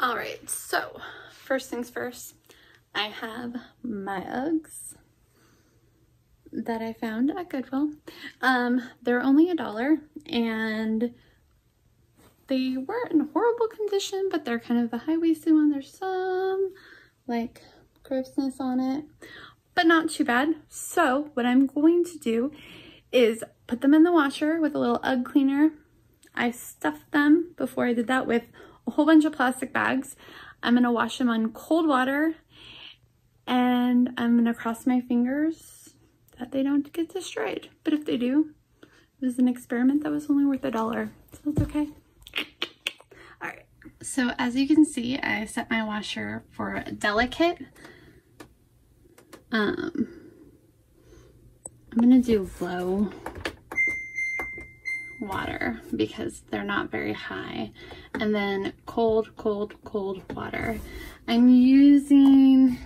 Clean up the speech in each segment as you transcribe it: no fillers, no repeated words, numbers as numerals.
All right, so first things first, I have my Uggs that I found at Goodwill. They're only $1 and they weren't in horrible condition, but they're kind of the high-waisted one. There's some like grossness on it, but not too bad. So what I'm going to do is put them in the washer with a little Ugg cleaner. I stuffed them before I did that with a whole bunch of plastic bags. I'm gonna wash them on cold water and I'm gonna cross my fingers that they don't get destroyed. But if they do, it was an experiment that was only worth $1, so it's okay. All right, so as you can see, I set my washer for delicate. I'm gonna do low water because they're not very high, and then cold water. I'm using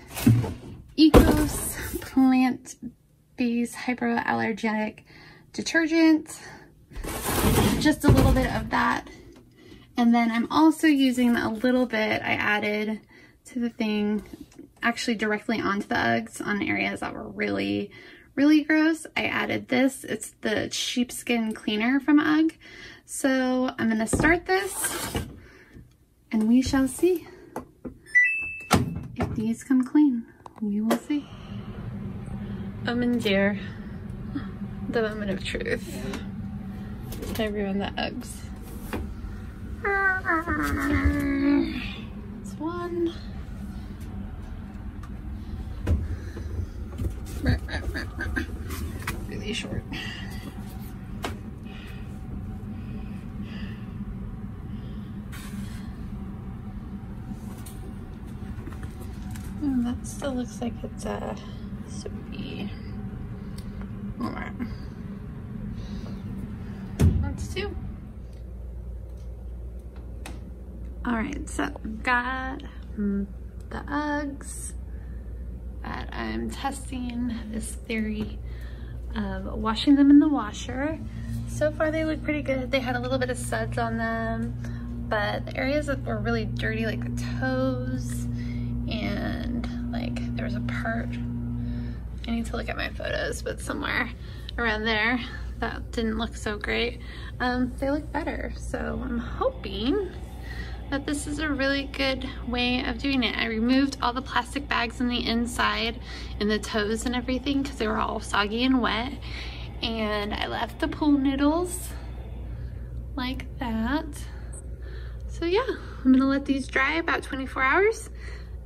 Ecos plant-based hypoallergenic detergent, just a little bit of that, and then I'm also using a little bit I added to the thing, actually directly onto the Uggs on areas that were really gross. I added this. It's the sheepskin cleaner from UGG. So I'm gonna start this and we shall see if these come clean. We will see. Dear, the moment of truth. I ruined the Uggs. It's one. Really short. That still looks like it's soapy. Alright. That's two. Alright, so I've got the Uggs that I'm testing this theory of washing them in the washer. So far they look pretty good. They had a little bit of suds on them, but the areas that were really dirty, like the toes, and like there was a part, I need to look at my photos, but somewhere around there that didn't look so great. They look better, so I'm hoping that this is a really good way of doing it. I removed all the plastic bags on the inside and the toes and everything because they were all soggy and wet. And I left the pool noodles like that. So yeah, I'm gonna let these dry about 24 hours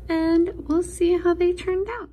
and we'll see how they turned out.